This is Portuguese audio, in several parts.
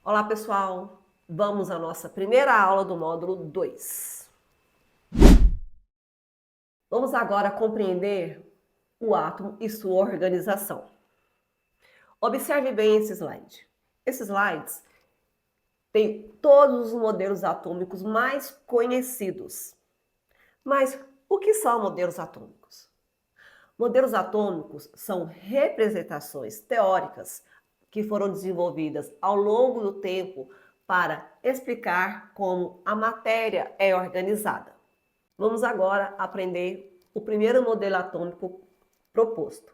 Olá, pessoal! Vamos à nossa primeira aula do módulo 2. Vamos agora compreender o átomo e sua organização. Observe bem esse slide. Esses slides têm todos os modelos atômicos mais conhecidos. Mas o que são modelos atômicos? Modelos atômicos são representações teóricas que foram desenvolvidas ao longo do tempo para explicar como a matéria é organizada. Vamos agora aprender o primeiro modelo atômico proposto.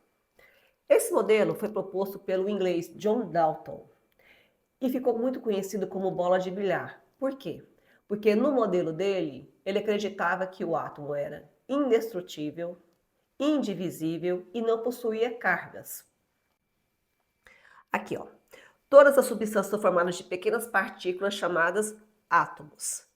Esse modelo foi proposto pelo inglês John Dalton e ficou muito conhecido como bola de bilhar. Por quê? Porque no modelo dele, ele acreditava que o átomo era indestrutível, indivisível e não possuía cargas. Aqui, ó. Todas as substâncias são formadas de pequenas partículas chamadas átomos.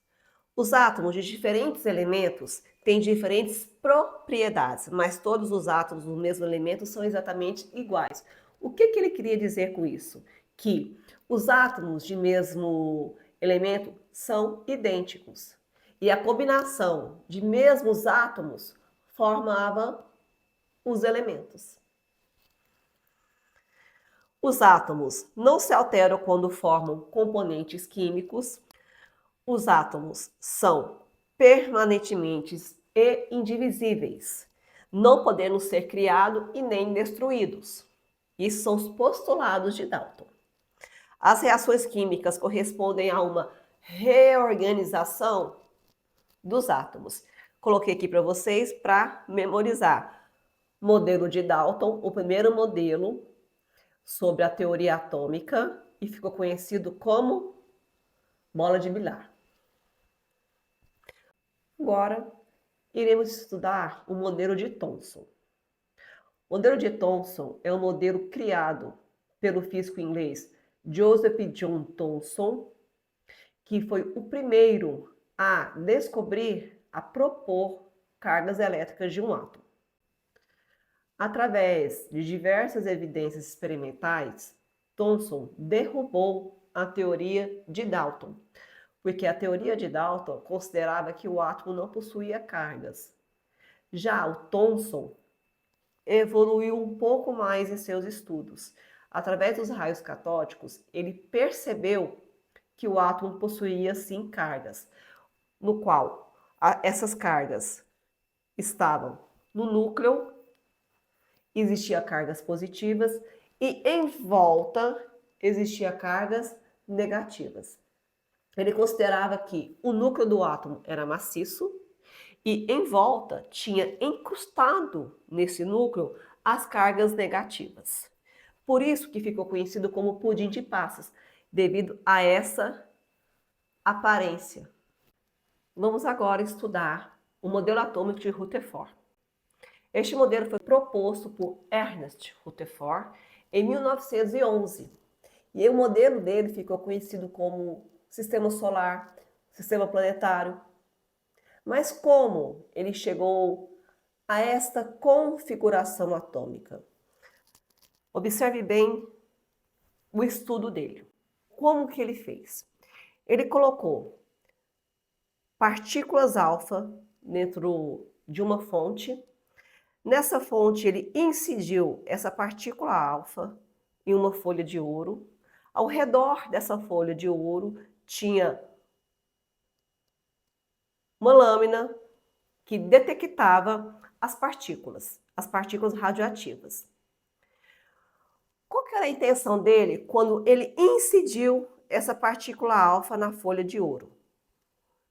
Os átomos de diferentes elementos têm diferentes propriedades, mas todos os átomos do mesmo elemento são exatamente iguais. O que ele queria dizer com isso? Que os átomos de mesmo elemento são idênticos. E a combinação de mesmos átomos formava os elementos. Os átomos não se alteram quando formam componentes químicos. Os átomos são permanentemente e indivisíveis, não podendo ser criados e nem destruídos. Isso são os postulados de Dalton. As reações químicas correspondem a uma reorganização dos átomos. Coloquei aqui para vocês para memorizar. Modelo de Dalton, o primeiro modelo sobre a teoria atômica, e ficou conhecido como bola de bilhar. Agora, iremos estudar o modelo de Thomson. O modelo de Thomson é um modelo criado pelo físico inglês Joseph John Thomson, que foi o primeiro a descobrir, a propor cargas elétricas de um átomo. Através de diversas evidências experimentais, Thomson derrubou a teoria de Dalton, porque a teoria de Dalton considerava que o átomo não possuía cargas. Já o Thomson evoluiu um pouco mais em seus estudos. Através dos raios catódicos, ele percebeu que o átomo possuía sim cargas, no qual essas cargas estavam no núcleo, existiam cargas positivas e em volta existiam cargas negativas. Ele considerava que o núcleo do átomo era maciço e em volta tinha encrustado nesse núcleo as cargas negativas. Por isso que ficou conhecido como pudim de passas, devido a essa aparência. Vamos agora estudar o modelo atômico de Rutherford. Este modelo foi proposto por Ernest Rutherford em 1911. E o modelo dele ficou conhecido como sistema solar, sistema planetário. Mas como ele chegou a esta configuração atômica? Observe bem o estudo dele. Como que ele fez? Ele colocou partículas alfa dentro de uma fonte. Nessa fonte, ele incidiu essa partícula alfa em uma folha de ouro. Ao redor dessa folha de ouro tinha uma lâmina que detectava as partículas radioativas. Qual que era a intenção dele quando ele incidiu essa partícula alfa na folha de ouro?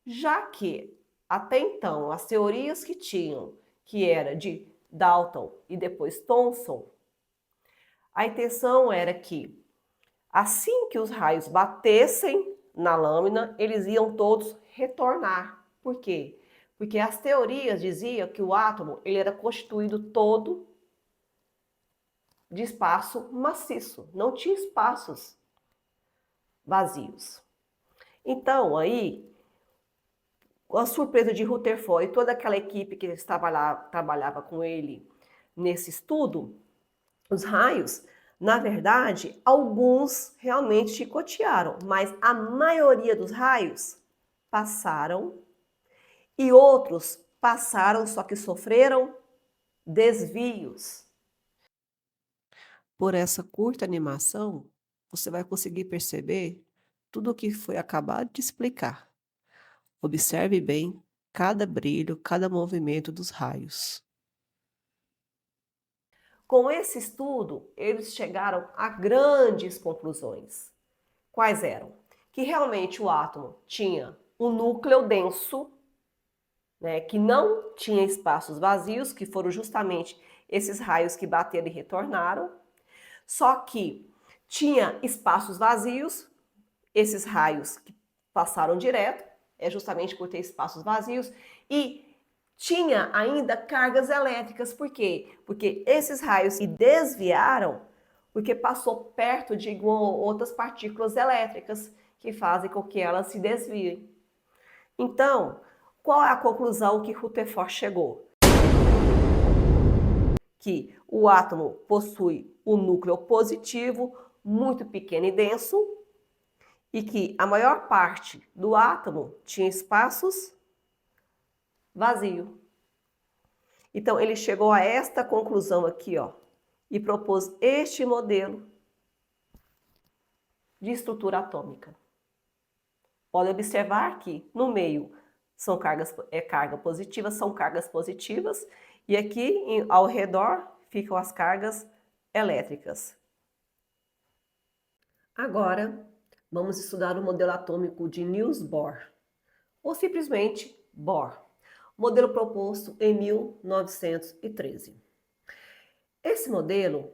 Já que até então as teorias que tinham, que era de Dalton e depois Thomson, a intenção era que assim que os raios batessem na lâmina, eles iam todos retornar. Por quê? Porque as teorias diziam que o átomo ele era constituído todo de espaço maciço, não tinha espaços vazios. Então, aí, a surpresa de Rutherford e toda aquela equipe que trabalhava com ele nesse estudo, os raios Na verdade, alguns realmente chicotearam, mas a maioria dos raios passaram e outros passaram, só que sofreram desvios. Por essa curta animação, você vai conseguir perceber tudo o que foi acabado de explicar. Observe bem cada brilho, cada movimento dos raios. Com esse estudo, eles chegaram a grandes conclusões. Quais eram? Que realmente o átomo tinha um núcleo denso, né, que não tinha espaços vazios, que foram justamente esses raios que bateram e retornaram, só que tinha espaços vazios, esses raios que passaram direto, é justamente por ter espaços vazios, e tinha ainda cargas elétricas, por quê? Porque esses raios se desviaram porque passou perto de outras partículas elétricas que fazem com que elas se desviem. Então, qual é a conclusão que Rutherford chegou? Que o átomo possui um núcleo positivo, muito pequeno e denso, e que a maior parte do átomo tinha espaços vazios. Então, ele chegou a esta conclusão aqui, ó, e propôs este modelo de estrutura atômica. Pode observar que no meio são carga positiva, são cargas positivas, e aqui ao redor ficam as cargas elétricas. Agora, vamos estudar o modelo atômico de Niels Bohr, ou simplesmente Bohr, modelo proposto em 1913. Esse modelo,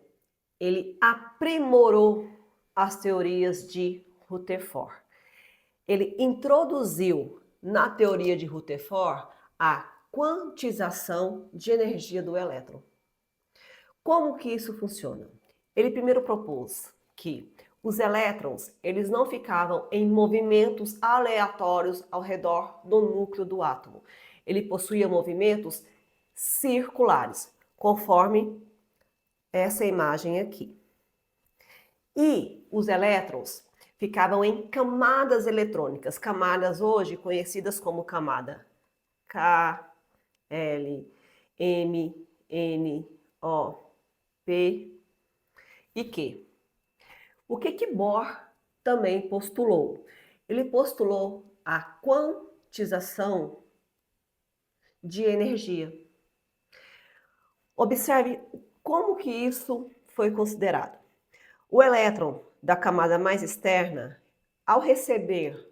ele aprimorou as teorias de Rutherford. Ele introduziu na teoria de Rutherford a quantização de energia do elétron. Como que isso funciona? Ele primeiro propôs que os elétrons, eles não ficavam em movimentos aleatórios ao redor do núcleo do átomo. Ele possuía movimentos circulares, conforme essa imagem aqui. E os elétrons ficavam em camadas eletrônicas, camadas hoje conhecidas como camada K, L, M, N, O, P e Q. O que Bohr também postulou? Ele postulou a quantização de energia. Observe como que isso foi considerado. O elétron da camada mais externa, ao receber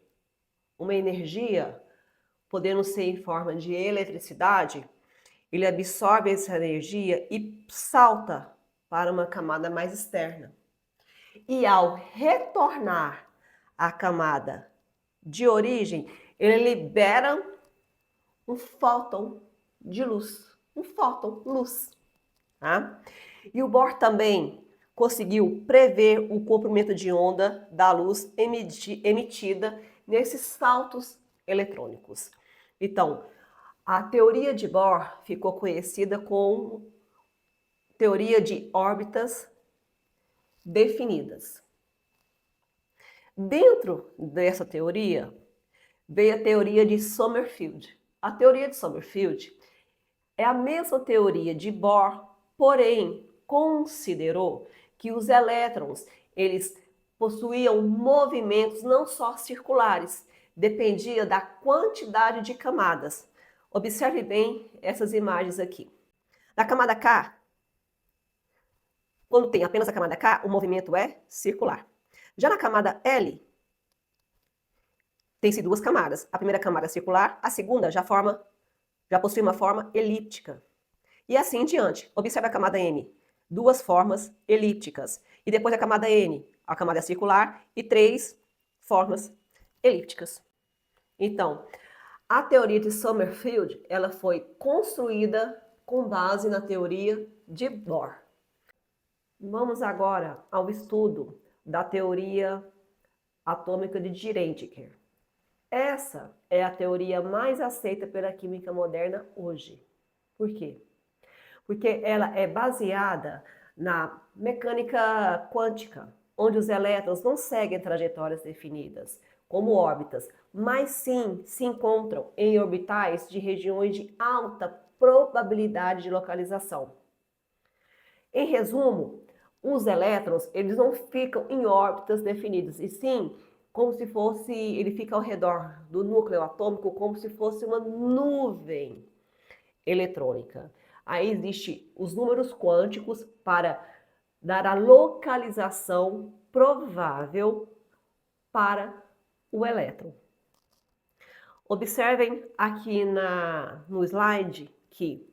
uma energia, podendo ser em forma de eletricidade, ele absorve essa energia e salta para uma camada mais externa. E ao retornar à camada de origem, ele libera um fóton de luz, um fóton, luz. Tá? E o Bohr também conseguiu prever o comprimento de onda da luz emitida nesses saltos eletrônicos. Então, a teoria de Bohr ficou conhecida como teoria de órbitas definidas. Dentro dessa teoria, veio a teoria de Sommerfeld. A teoria de Sommerfeld é a mesma teoria de Bohr, porém considerou que os elétrons, eles possuíam movimentos não só circulares, dependia da quantidade de camadas. Observe bem essas imagens aqui. Na camada K, quando tem apenas a camada K, o movimento é circular. Já na camada L, tem-se duas camadas. A primeira camada é circular, a segunda já possui uma forma elíptica. E assim em diante. Observe a camada M, duas formas elípticas. E depois a camada N, a camada circular, e três formas elípticas. Então, a teoria de Sommerfeld, ela foi construída com base na teoria de Bohr. Vamos agora ao estudo da teoria atômica de Schrödinger. Essa é a teoria mais aceita pela química moderna hoje. Por quê? Porque ela é baseada Na mecânica quântica, onde os elétrons não seguem trajetórias definidas, como órbitas, mas sim se encontram em orbitais de regiões de alta probabilidade de localização. Em resumo, os elétrons, eles não ficam em órbitas definidas, e sim como se fosse, ele fica ao redor do núcleo atômico como se fosse uma nuvem eletrônica. Aí existem os números quânticos para dar a localização provável para o elétron. Observem aqui no slide que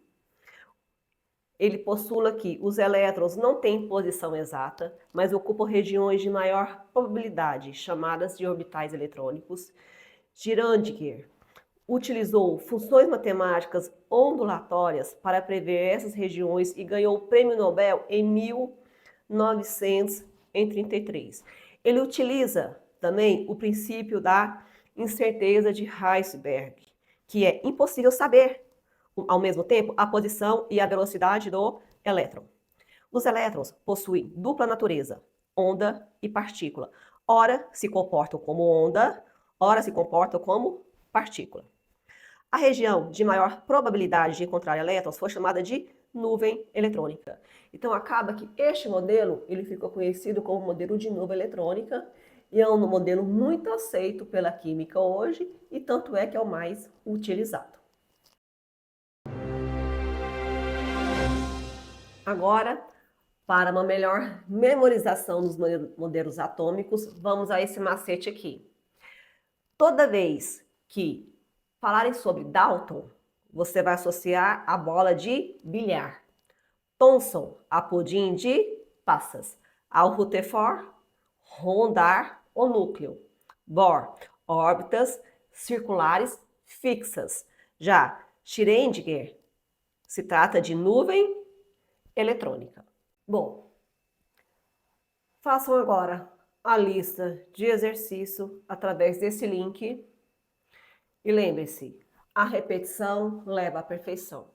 ele postula que os elétrons não têm posição exata, mas ocupam regiões de maior probabilidade, chamadas de orbitais eletrônicos. Girardinger utilizou funções matemáticas ondulatórias para prever essas regiões e ganhou o Prêmio Nobel em 1933. Ele utiliza também o princípio da incerteza de Heisenberg, que é impossível saber ao mesmo tempo a posição e a velocidade do elétron. Os elétrons possuem dupla natureza, onda e partícula. Ora se comportam como onda, ora se comportam como partícula. A região de maior probabilidade de encontrar elétrons foi chamada de nuvem eletrônica. Então acaba que este modelo ele ficou conhecido como modelo de nuvem eletrônica e é um modelo muito aceito pela química hoje e tanto é que é o mais utilizado. Agora, para uma melhor memorização dos modelos atômicos, vamos a esse macete aqui. Toda vez que falarem sobre Dalton, você vai associar a bola de bilhar. Thomson, a pudim de passas. Ao Rutherford, rondar o núcleo. Bohr, órbitas circulares fixas. Já Schrödinger, se trata de nuvem eletrônica. Bom, façam agora a lista de exercício através desse link e lembre-se, a repetição leva à perfeição.